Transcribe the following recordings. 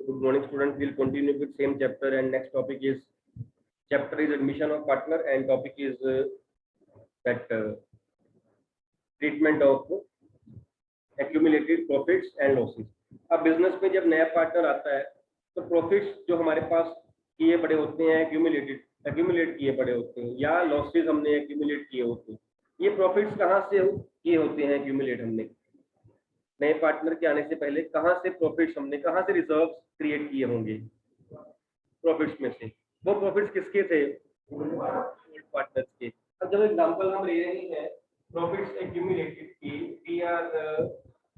good morning students. We'll continue with same chapter and next topic is chapter is admission of partner and topic is that treatment of accumulated profits and losses. अब business में जब नया partner आता है तो profits जो हमारे पास किए पड़े होते हैं एक्यूमुलेट किए पड़े होते हैं या लॉसेस हमने एक्यूमुलेट किए होते हैं, ये प्रॉफिट्स कहाँ से किए होते हैं एक्यूमुलेट हमने नए पार्टनर के आने से पहले कहाँ से प्रॉफिट्स हमने कहाँ से रिजर्व्स क्रिएट किए होंगे प्रॉफिट्स में से, वो प्रॉफिट्स किसके थे पार्टनर्स के। अब जब एग्जांपल हम ले रहे हैं प्रॉफिट्स एक्यूमुलेटेड की, we are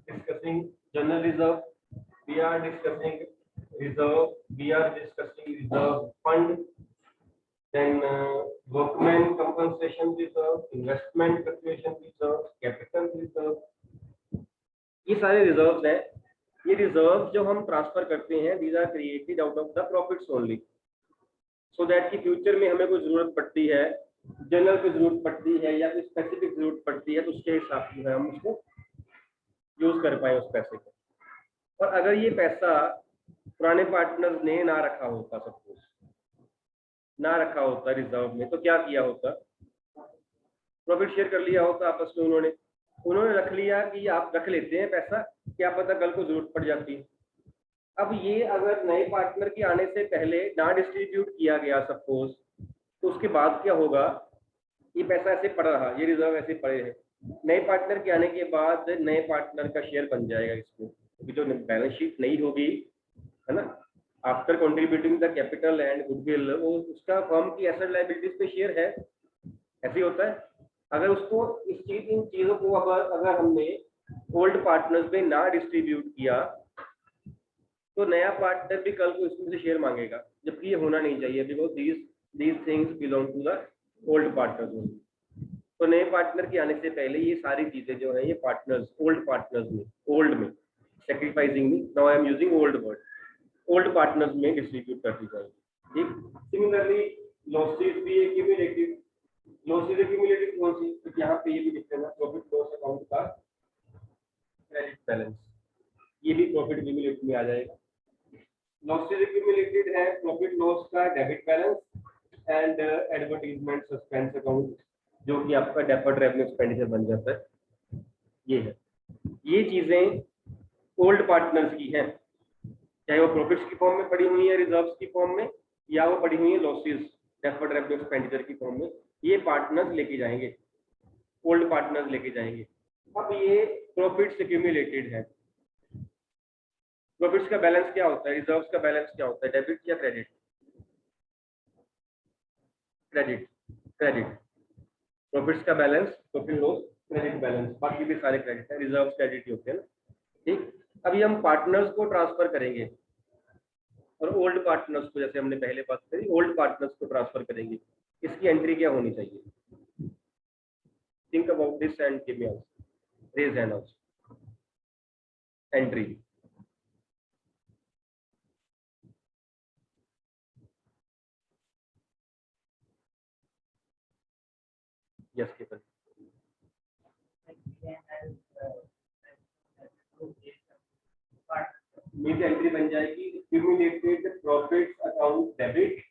discussing general reserve, we are discussing reserve, we are discussing reserve fund, then workman compensation reserve, investment fluctuation reserve, capital reserve, ये सारे रिजर्व्स हैं। ये रिजर्व जो हम ट्रांसफर करते हैं these are created out of the profits only, so that कि future में हमें कोई जरूरत पड़ती है, जनरल की जरूरत पड़ती है या कोई स्पेसिफिक जरूरत पड़ती है तो उसके हिसाब से हम उसको यूज कर पाए उस पैसे को। और अगर ये पैसा पुराने पार्टनर्स ने ना रखा होता, सपोज ना रखा होता रिजर्व में, तो क्या किया होता, प्रॉफिट शेयर कर लिया होता आपस में, उन्होंने रख लिया कि आप रख लेते हैं पैसा, क्या पता कल को जरूरत पड़ जाती। अब ये अगर नए पार्टनर के आने से पहले ना डिस्ट्रीब्यूट किया गया सपोज, तो उसके बाद क्या होगा, ये पैसा ऐसे पड़ रहा, ये रिजर्व ऐसे पड़े हैं, नए पार्टनर के आने के बाद नए पार्टनर का शेयर बन जाएगा इसमें, क्योंकि जो बैलेंस शीट नहीं होगी है ना, after contributing the capital and goodwill, वो उसका फर्म की एसेट लायबिलिटीज पे शेयर है, ऐसे होता है। अगर उसको इन चीजों को अगर हमने ओल्ड पार्टनर्स में ना डिस्ट्रीब्यूट किया तो नया पार्टनर भी कल को इसमें से शेयर मांगेगा, जबकि ये होना नहीं चाहिए, because these things belong to the old partners. तो नए पार्टनर के आने से पहले ये सारी चीजें जो है ये पार्टनर्स ओल्ड पार्टनर्स में, ओल्ड में सैक्रिफाइसिंग में, now I am using old word, old partners में डिस्ट्रीब्यूट कर दी जाएगी। ठीक, सिमिलरली लॉसेस भी एक्यूमुलेटेड, लॉसेस एक्यूमुलेटेड कौन सी, तो यहाँ पे ये भी लिख देना प्रॉफिट लॉस अकाउंट का क्रेडिट बैलेंस, ये भी प्रॉफिट एक्यूमुलेटेड में आ जाएगा। लॉसेस एक्यूमुलेटेड है प्रॉफिट लॉस का debit balance and advertisement suspense account, जो कि आपका डेफर्ड रेवेन्यू एक्सपेंडिचर बन जाता है। ये है, ये चीजें ओल्ड पार्टनर्स की हैं, चाहे वो प्रॉफिट्स की फॉर्म में पड़ी हुई है रिजर्व्स की फॉर्म में, या वो पड़ी हुई है लॉसेस डेफर्ड रेवेन्यू एक्सपेंडिचर की फॉर्म में, ये पार्टनर्स लेके जाएंगे, ओल्ड पार्टनर्स लेके जाएंगे। अब ये प्रॉफिट्स एक्यूमुलेटेड है, प्रॉफिट्स का बैलेंस क्या होता है, रिजर्व्स का बैलेंस क्या होता है, डेबिट या क्रेडिट, क्रेडिट, क्रेडिट, प्रॉफिट्स का balance profit loss credit balance, बाकी भी सारे क्रेडिट है, रिजर्व्स क्रेडिट ही होते हैं ना। ठीक, अभी हम पार्टनर्स को ट्रांसफर करेंगे और ओल्ड पार्टनर्स को, जैसे हमने पहले बात करी, ओल्ड पार्टनर्स को ट्रांसफर करेंगे, इसकी एंट्री क्या होनी चाहिए, think about this and give me answer, raise hand also, entry yes केवल मेरी एंट्री बन जाएगी accumulated profits account debit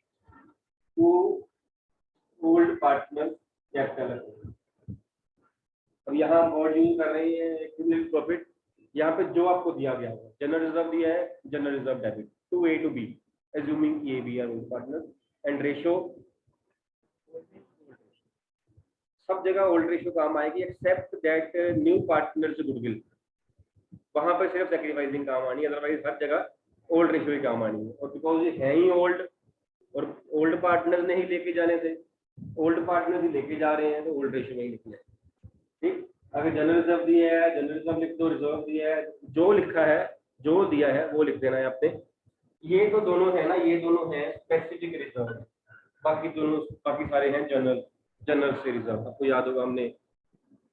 to old partner capital account. अब यहाँ वर्ड यूज कर रहे हैं एक्यूमुलेटेड प्रॉफिट, यहाँ पे जो आपको दिया गया है, जनरल रिजर्व दिया है, general reserve debit to A to B, assuming A B are old partner, and ratio सब जगह ओल्ड रेशो काम आएगी except that new partners goodwill, वहां पर सिर्फ सैक्रिफाइसिंग काम आनी है, अदरवाइज हर जगह ओल्ड रेशो ही काम आनी है। और बिकॉज ये है ही ओल्ड और ओल्ड पार्टनर ने ही लेके जाने थे, ओल्ड पार्टनर ही लेके जा रहे हैं, तो ओल्ड रेशो में ही लिखना है। ठीक, अगर जनरल रिजर्व दिया है जनरल रिजर्व लिख दो, रिजर्व दिया है, जो लिखा है जो दिया है वो लिख देना है आपने। ये तो दोनों है ना, ये दोनों है स्पेसिफिक रिजर्व, बाकी दोनों बाकी सारे हैं जनरल से रिजर्व। आपको याद होगा हमने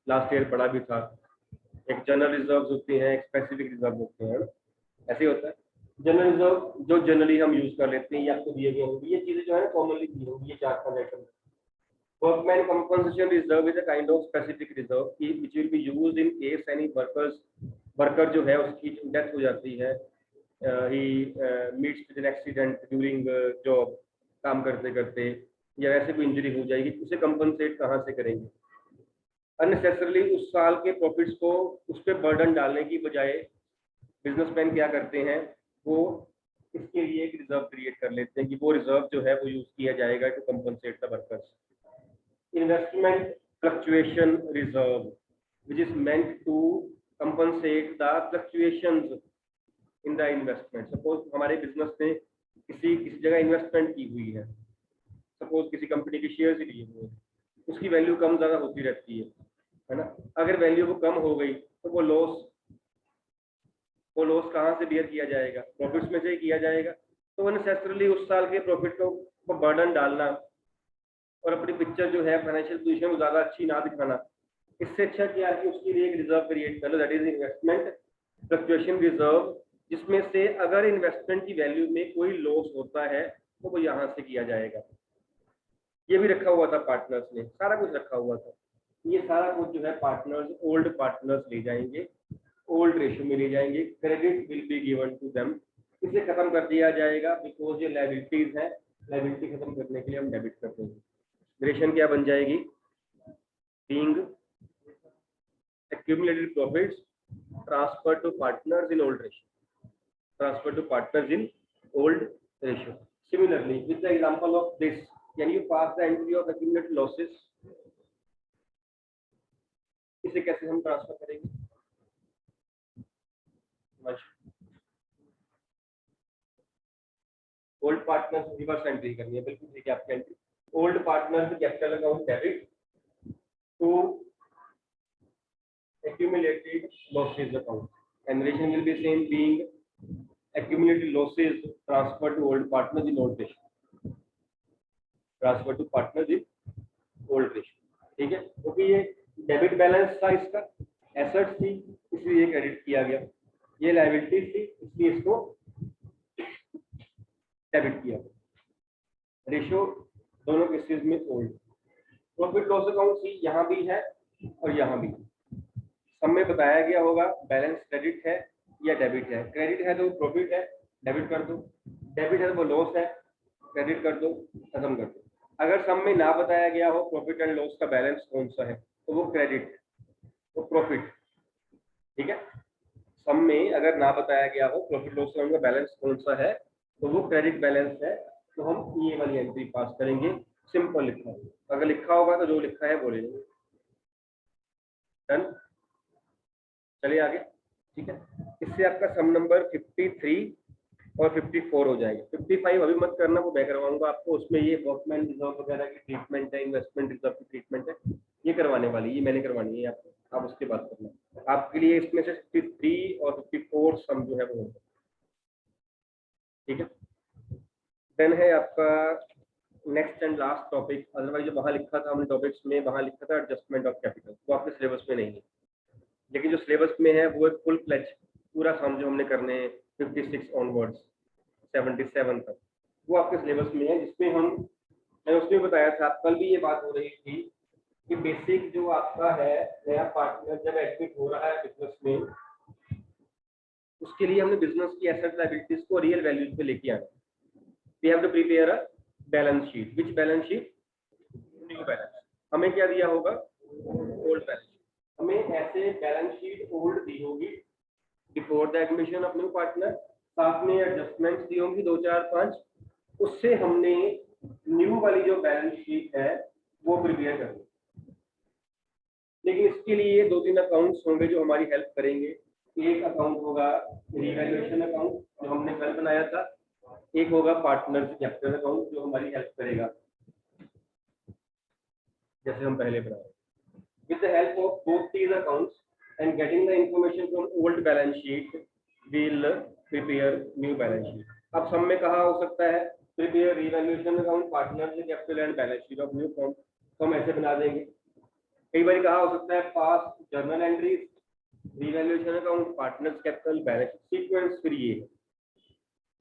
लास्ट ईयर पढ़ा भी था, एक जनरल रिजर्व होती हैं, एक स्पेसिफिक रिजर्व होते हैं, ऐसे होता है। जनरल रिजर्व जो जनरली हम यूज कर लेते हैं, ये आपको दिए गए होंगे, ये चीजें जो है कॉमनली दी होंगी, ये 4-5 item. Workman compensation reserve is a kind of specific reserve which will be used in case any worker जो है उसकी डेथ हो जाती है he meets with an accident during job, काम करते करते, या वैसे कोई इंजरी हो जाएगी, उसे कंपनसेट कहाँ से करेंगे? अननेसेसरली उस साल के प्रॉफिट्स को उस पर बर्डन डालने की बजाय बिजनेसमैन क्या करते हैं, वो इसके लिए एक रिजर्व क्रिएट कर लेते हैं कि वो रिजर्व जो है वो यूज किया जाएगा to compensate the workers. Investment fluctuation reserve which is meant to compensate the fluctuations in the investment. Suppose हमारे बिजनेस ने किसी जगह इन्वेस्टमेंट की हुई है, सपोज किसी कंपनी के शेयर लिए हुए हैं, उसकी वैल्यू कम ज़्यादा होती रहती है ना। अगर वैल्यू वो कम हो गई तो वो लॉस कहाँ से बियर किया जाएगा? प्रॉफिट्स में से ही किया जाएगा। तो अननेसेसरली उस साल के प्रॉफिट को बर्डन डालना और अपनी पिक्चर जो है फाइनेंशियल पोजीशन को ज़्यादा अच्छी ना दिखाना, इससे अच्छा क्या है कि उसके लिए एक रिजर्व क्रिएट कर लो, that is investment fluctuation reserve, जिसमें से अगर इन्वेस्टमेंट की वैल्यू में कोई लॉस होता है तो वो यहाँ से किया जाएगा। ये भी रखा हुआ था पार्टनर्स ने, सारा कुछ रखा हुआ था। ये सारा कुछ जो है पार्टनर्स, ओल्ड पार्टनर्स ले जाएंगे, ओल्ड रेशियो में ले जाएंगे, credit will be given to them, इसे खत्म कर दिया जाएगा बिकॉज ये लायबिलिटीज है, लायबिलिटी खत्म करने के लिए हम डेबिट कर देंगे। रेशन क्या बन जाएगी? Being accumulated profits transferred to partners in old ratio, transferred to partners in old ratio. Similarly, with the example of this, can you pass the entry of accumulated losses? इसे कैसे हम transfer करेंगे? Old partners reverse entry करनी है, बिल्कुल ठीक है आपकी entry. Old partners capital account debit to accumulated losses account, and relation will be same, being accumulated losses transferred to old partners in old ratio, transferred to partners in old ratio। ठीक है, क्योंकि ये debit balance था, इसका asset थी इसलिए credit किया गया, ये लायबिलिटी थी इसलिए इसको डेबिट किया गया। रेशियो दोनों केसेस में old. Profit loss account see यहाँ भी है और यहाँ भी। सब में बताया गया होगा बैलेंस क्रेडिट है या डेबिट है। क्रेडिट है तो प्रॉफिट है, डेबिट कर दो, डेबिट है तो वो लॉस है, क्रेडिट कर दो, खत्म कर दो। अगर सब में ना बताया गया हो प्रॉफिट एंड लॉस का बैलेंस कौन सा है तो वो क्रेडिट है, वो प्रॉफिट। ठीक है, सब में अगर ना बताया गया हो प्रॉफिट लॉस का बैलेंस कौन सा है तो वो क्रेडिट बैलेंस है, तो हम ये वाली एंट्री पास करेंगे। सिंपल लिखा होगा, अगर लिखा होगा तो जो लिखा है बोले। डन, चलिए आगे। ठीक है, इससे आपका सम नंबर 53 और 54 हो जाएगा। 55 अभी मत करना, वो मैं करवाऊंगा आपको, उसमें ये वर्कमैन रिजर्व वगैरह की ट्रीटमेंट है, इन्वेस्टमेंट रिजर्व की ट्रीटमेंट है, ये करवाने वाली, ये मैंने करवानी है आपको, आप उसके बाद करना। आपके लिए इसमें से 53 और 54 सम जो है वो होगा। ठीक है, देन है आपका next and last topic. Otherwise जो वहाँ लिखा था हमने टॉपिक्स में, वहाँ लिखा था एडजस्टमेंट ऑफ कैपिटल, वो आपके सिलेबस में नहीं है, लेकिन जो सिलेबस में है वो एक फुल फ्लेज पूरा सम जो हमने करने हैं 56 ऑनवर्ड्स 77 तक, वो आपके सिलेबस में है, जिसमें मैंने उसमें बताया था, कल भी ये बात हो रही थी कि बेसिक जो आपका है नया पार्टनर जब एडमिट हो रहा है बिजनेस में, उसके लिए हमने बिजनेस की एसेट लायबिलिटीज को रियल वैल्यूज पे लेके आना। We have to prepare a balance sheet. Which balance sheet? New balance. हमें क्या दिया होगा? Old balance. हमें ऐसे बैलेंस शीट ओल्ड दी होगी before the admission of new partner, साथ में एडजस्टमेंट्स दी होंगी 2 4 5, उससे हमने न्यू वाली जो बैलेंस शीट है वो प्रिपेयर करनी। लेकिन इसके लिए 2-3 अकाउंट्स होंगे जो हमारी हेल्प करेंगे। एक अकाउंट होगा रिवैल्यूएशन अकाउंट जो हमने कल बनाया था, एक होगा पार्टनर्स कैपिटल अकाउंट जो हमारी हेल्प करेगा जैसे हम पहले बनाए। With the help of both these accounts and getting the information from old balance sheet, we'll prepare new balance sheet. अब सब में कहा हो सकता है prepare revaluation account, partners capital and balance sheet of new firm, तो हम ऐसे बना देंगे। कई बार कहा हो सकता है पास journal entries, revaluation account, partners capital, balance sheet, sequence फिर ये।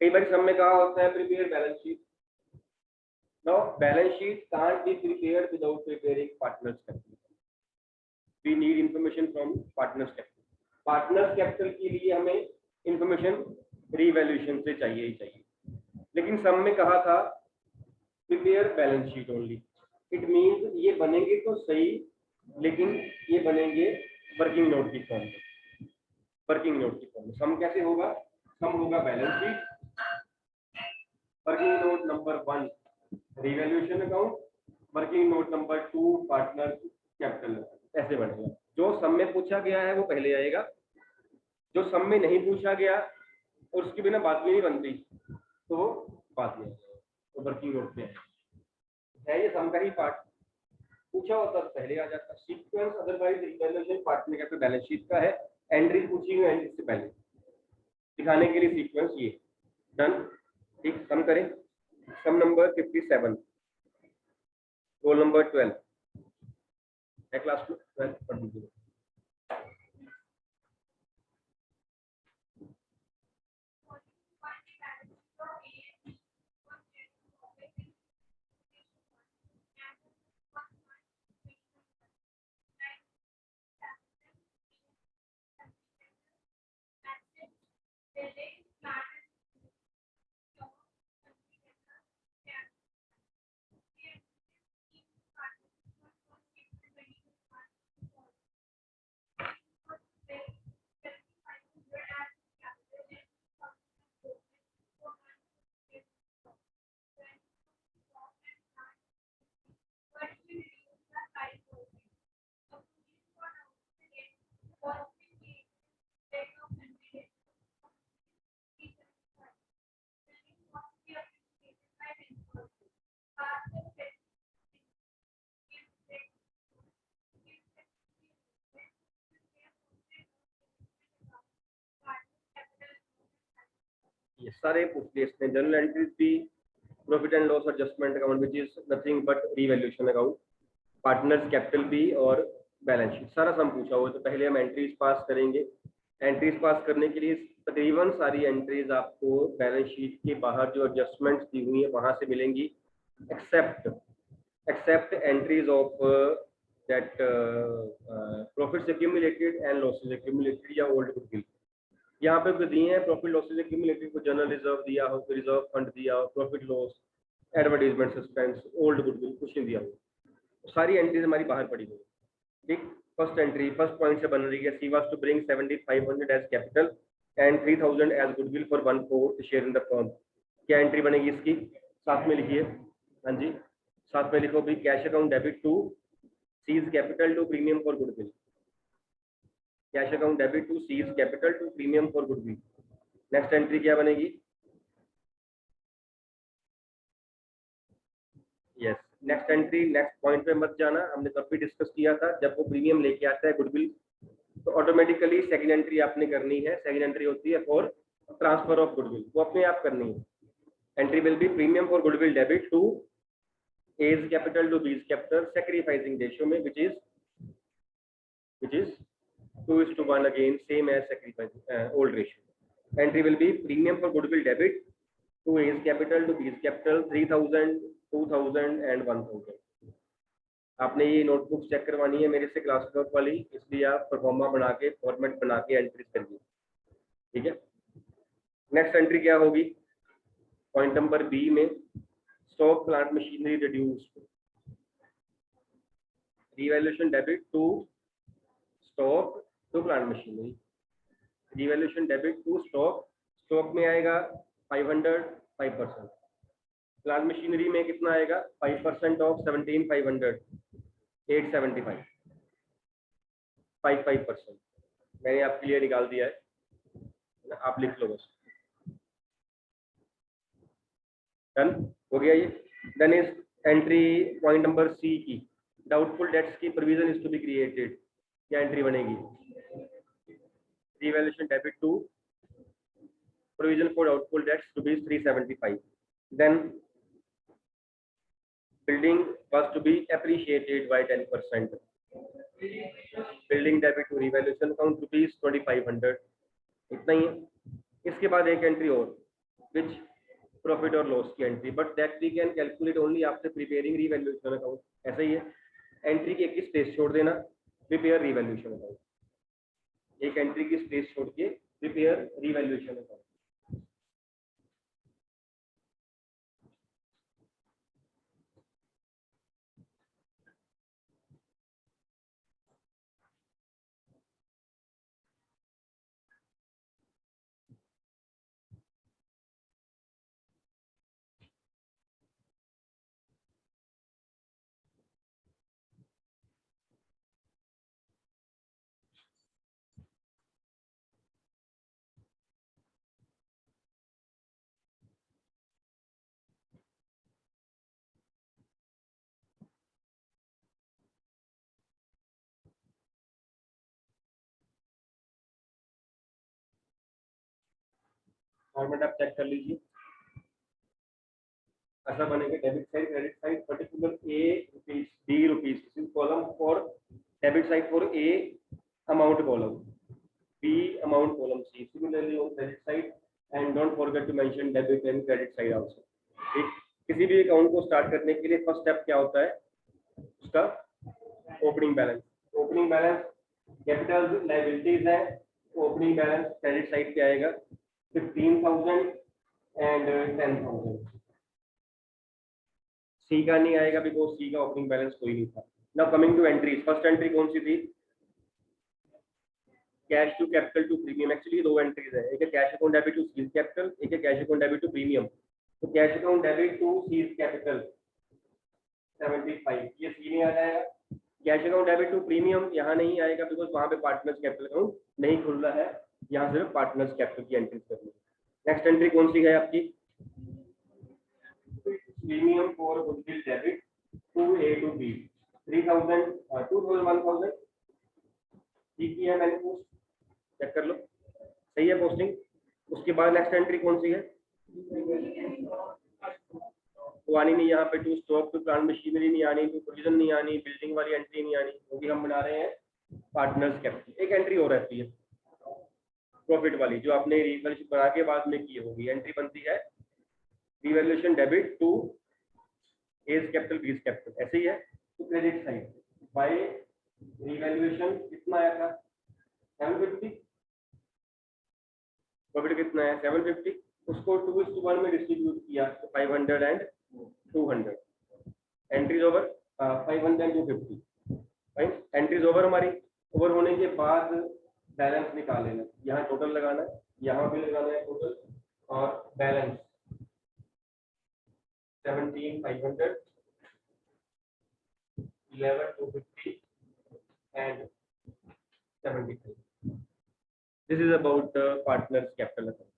कई बार सब में कहा होता है prepare balance sheet. Now balance sheet can't be prepared without preparing partners capital. We need information from partners capital. Partners capital के लिए हमें information रीवैल्यूएशन से चाहिए ही चाहिए। लेकिन सम में कहा था prepare balance sheet only, it means ये बनेंगे तो सही, लेकिन ये बनेंगे वर्किंग नोट की फॉर्म में। वर्किंग नोट की फॉर्म में सम कैसे होगा? सम होगा balance sheet, working note number 1 revaluation account, working note number 2 partner capital, ऐसे बनेगा। जो सम में पूछा गया है वो पहले आएगा, जो सम में नहीं पूछा गया और उसके बिना बात भी नहीं बनती तो वो बात नहीं आएगा, तो वर्किंग नोट में है। ये सम का ही पार्ट, पूछा होता तो पहले आ जाता सीक्वेंस, अदरवाइज रिवैल्यूएशन पार्ट में कहते बैलेंस शीट का है, एंट्री पूछी हुई एंट्री से पहले दिखाने के लिए सीक्वेंस ये डन। ठीक, सम करें। सम नंबर 57, रोल नंबर 12 है, क्लास में 12 पढ़ लीजिए। ये सारे पूछ लिए इसने। जनरल एंट्रीज भी, profit and loss adjustment account which is nothing but revaluation account, partners capital भी और बैलेंस शीट, सारा सम पूछा हुआ। तो पहले हम एंट्रीज पास करेंगे। एंट्रीज पास करने के लिए तकरीबन सारी एंट्रीज आपको बैलेंस शीट के बाहर जो एडजस्टमेंट्स दी हुई है वहां से मिलेंगी, except entries of that profits accumulated and losses accumulated या ओल्ड गुडविल। यहाँ पे जो दिए हैं प्रॉफिट लॉसेस एक्यूमुलेटेड को जनरल रिजर्व दिया हो, रिजर्व फंड दिया हो, profit loss, advertisement suspense, old goodwill कुछ नहीं दिया हो, सारी एंट्रीज हमारी बाहर पड़ी हुई। ठीक, फर्स्ट एंट्री फर्स्ट पॉइंट से बन रही है, C was to bring 7500 as capital and 3000 as goodwill for 1/4 share in the firm. क्या एंट्री बनेगी इसकी? साथ में लिखिए। हाँ जी, साथ में लिखो भी, cash account debit to C's capital to premium for goodwill. Cash account debit to C's capital to premium for goodwill. Next entry क्या बनेगी? Yes, next entry, next point पे मत जाना, हमने तब भी डिस्कस किया था, जब वो प्रीमियम लेके आता है गुडविल तो ऑटोमेटिकली सेकंड एंट्री आपने करनी है। सेकंड एंट्री होती है फॉर ट्रांसफर ऑफ गुडविल, वो अपने आप करनी है। Entry will be premium for goodwill debit to A's capital to B's capital sacrificing ratio में which is 2:1 again, same as sacrificing old ratio. Entry will be premium for goodwill debit to A's capital to B's capital 3000, 2000 and 1000. आपने ये notebook check करवानी है मेरे से class work वाली, इसलिए आप परफॉर्मा बना के फॉर्मेट बना के एंट्रीज करिए। ठीक है, नेक्स्ट एंट्री क्या होगी? पॉइंट नंबर बी में, stock plant machinery reduced, revaluation debit to stock to plant machinery, revaluation debit to stock, stock में आएगा 500 5%, प्लांट मशीनरी में कितना आएगा? 5% ऑफ 17,500 875 5%। मैंने आपके लिए निकाल दिया है, आप लिख लो बस। डन हो गया ये। Then is entry point number C की, डाउटफुल डेट्स की provision is to be created. क्या एंट्री बनेगी? Revaluation debit to provision for doubtful debts to be 375. Then building was to be appreciated by 10%. Building debit to revaluation account rupees 2500. इतना ही है। इसके बाद एक entry और, which profit और loss की entry, but that we can calculate only after preparing revaluation account. ऐसा ही है, एंट्री की एक स्पेस छोड़ देना, प्रिपेयर रिवैल्यूएशन अकाउंट। एक एंट्री की स्पेस छोड़ के प्रिपेयर रिवैल्यूएशन अकाउंट। फॉर्मेट आप चेक कर लीजिए, ऐसा बनेगा debit side credit side particular A rupees D rupees column for debit side for A amount column, B amount column C. Similarly on credit side, and don't forget to mention debit and credit side also. ठीक, किसी भी account को start करने के लिए first step क्या होता है, उसका opening balance. Opening balance capital liabilities है, ओपनिंग बैलेंस क्रेडिट साइड पे आएगा 15,000 एंड 10,000। सी का नहीं आएगा बिकॉज सी का ओपनिंग बैलेंस कोई नहीं था। Now coming to entries, first entry कौन सी थी, cash to capital to premium. Actually दो एंट्रीज है, एक है cash account debit to C's capital, एक है cash account debit to premium. तो cash account debit to C's capital 75, ये सी में आ जाएगा। Cash account debit to premium यहाँ नहीं आएगा बिकॉज वहां पे पार्टनर्स कैपिटल अकाउंट नहीं खुल रहा है, यहाँ सिर्फ पार्टनर्स कैपिटल की एंट्री करनी है। नेक्स्ट एंट्री कौन सी है आपकी, premium for goodwill debit to A to B 3,000 2,000 1,000 ठीक है, मैंने पोस्ट चेक कर लो, सही है पोस्टिंग। उसके बाद नेक्स्ट एंट्री कौन सी है, वो आनी नहीं यहाँ पे, to stock to plant machinery नहीं आनी, टू प्रोविजन नहीं आनी, बिल्डिंग वाली एंट्री नहीं आनी, क्योंकि हम बना रहे हैं पार्टनर्स कैपिटल। एक एंट्री और रहती है प्रॉफिट वाली, जो आपने रिवैल्यूएशन बना के बाद में की होगी, एंट्री बनती है revaluation debit to A's capital B's capital, ऐसे ही है। तो क्रेडिट साइड बाय रिवैल्यूएशन कितना आया था 750, प्रॉफिट कितना है 750, उसको 2:1 में डिस्ट्रीब्यूट किया तो 500 and 200, entries over 500 and 250, right. Entries over हमारी, ओवर होने के बाद बैलेंस निकाल लेना, यहाँ टोटल लगाना है, यहाँ भी लगाना है टोटल, और balance 17,500 11,250 and 75. This is about the partner's capital account.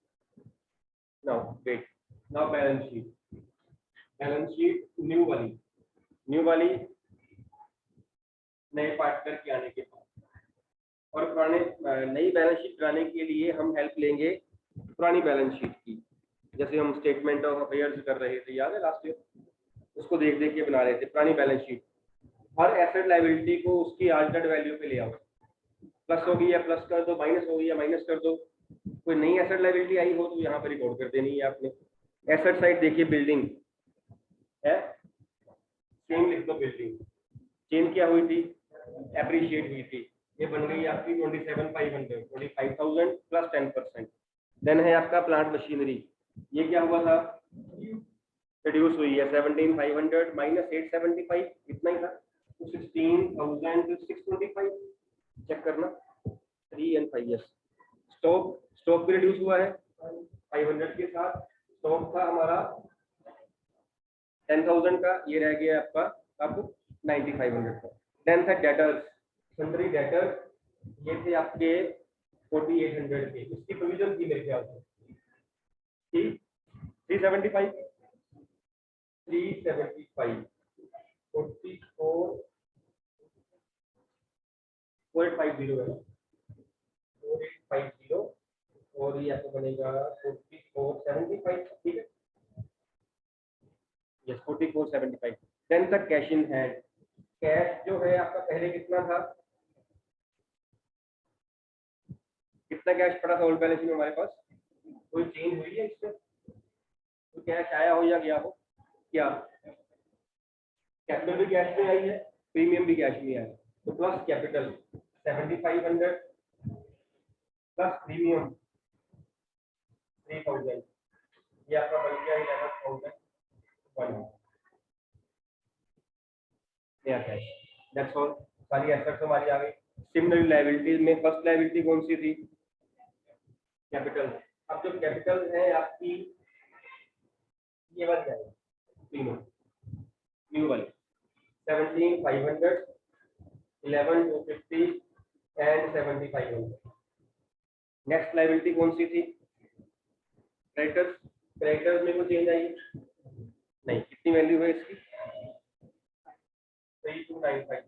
Now wait, now balance sheet. Balance sheet new वाली नए पार्टनर के आने के बाद, और पुराने नई बैलेंस शीट बनाने के लिए हम हेल्प लेंगे पुरानी बैलेंस शीट की। जैसे हम स्टेटमेंट ऑफ अफेयर्स कर रहे थे, याद है लास्ट ईयर, उसको देख देख के बना रहे थे पुरानी बैलेंस शीट। हर एसेट लायबिलिटी को उसकी आल्टर्ड वैल्यू पे ले आओ, प्लस होगी या प्लस कर दो, माइनस होगी या माइनस कर दो। कोई नई एसेट लायबिलिटी आई हो तो यहाँ पर रिकॉर्ड कर देनी है आपने। एसेट साइड देखिए, बिल्डिंग है, सेम लिख दो बिल्डिंग, चेंज क्या हुई थी, एप्रिशिएट हुई थी, ये बन गई आपकी 27,500 25,000 प्लस 10%। देन है आपका प्लांट मशीनरी, ये क्या हुआ था, रिड्यूस हुई है 17,500 माइनस 875, इतना ही था, तो 16,625 चेक करना 3 and 5 years। स्टॉक भी रिड्यूस हुआ है 500 के साथ, स्टॉक था हमारा 10,000 का, ये रह गया आपका अब 9,500 का। देन था डेटर्स, सन्ड्री डेटर, ये थे आपके 4,800 के, इसकी प्रोविजन थी मेरे ख्याल से ठीक 375 44 4,850 है, 4,850, और ये आपको बनेगा 4475, ठीक है, यस 4475। देन तक कैश इन हैंड, कैश जो है आपका पहले कितना था, कितना कैश पड़ा था ओल्ड बैलेंस में हमारे पास, कोई चेंज हुई है इसमें, तो कैश आया हो या गया हो, क्या कैपिटल भी कैश में आई है, प्रीमियम भी कैश में आया, तो प्लस कैपिटल 7,500 प्लस प्रीमियम 3,000, ये आपका बन गया 11,001 नया कैश। दैट्स ऑल, सारी एसेट्स हमारी आ गई। सिमिलरली लायबिलिटीज में फर्स्ट लायबिलिटी कौन सी थी, कैपिटल। अब जो कैपिटल है आपकी ये बन जाएगी तीनों न्यू वाली 17,500 11,250 एंड 7,500। नेक्स्ट लायबिलिटी कौन सी थी, क्रेडिटर्स। क्रेडिटर्स में कोई चेंज आई नहीं, कितनी वैल्यू है इसकी 3,295,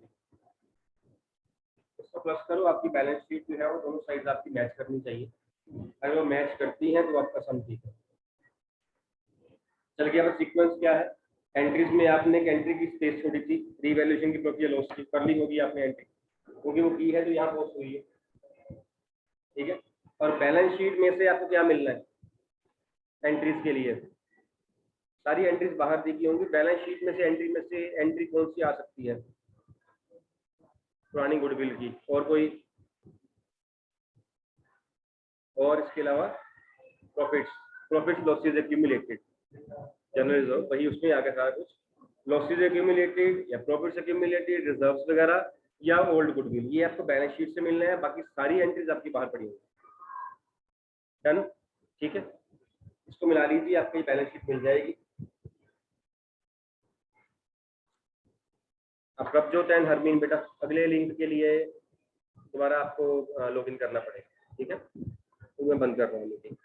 इसको प्लस करो, आपकी बैलेंस शीट जो है वो दोनों साइड आपकी मैच करनी चाहिए। अगर वो मैच करती हैं तो आपका सम ठीक है। चल गया। अब सीक्वेंस क्या है? एंट्रीज में आपने एक एंट्री की स्पेस छोड़ी थी, रीवैल्यूएशन की प्रॉफिट या लॉस की कर ली होगी आपने एंट्री, क्योंकि वो की है तो यहाँ पोस्ट हुई है, ठीक है। और बैलेंस शीट में से आपको क्या मिलना है? एंट्रीज के लिए सारी एंट्रीज बाहर देखी होंगी, बैलेंस शीट में से एंट्री कौन सी आ सकती है? पुरानी गुडविल की, और कोई? और इसके अलावा profits losses accumulated, general reserve वही उसमें आगे सारा कुछ, लॉसेज एक्यूमुलेटेड या प्रॉफिट्स एक्यूमुलेटेड, रिजर्व्स वगैरह या ओल्ड गुडविल, ये आपको बैलेंस शीट से मिलना है। बाकी सारी एंट्रीज आपकी बाहर पड़ी होगी, डन, ठीक है। इसको मिला लीजिए, आपकी बैलेंस शीट मिल जाएगी। अब प्रभजोत एंड हरमीन बेटा, अगले लिंक के लिए दोबारा आपको लॉगिन करना पड़ेगा, ठीक है। तो मैं बंद कर रहा हूँ मीटिंग।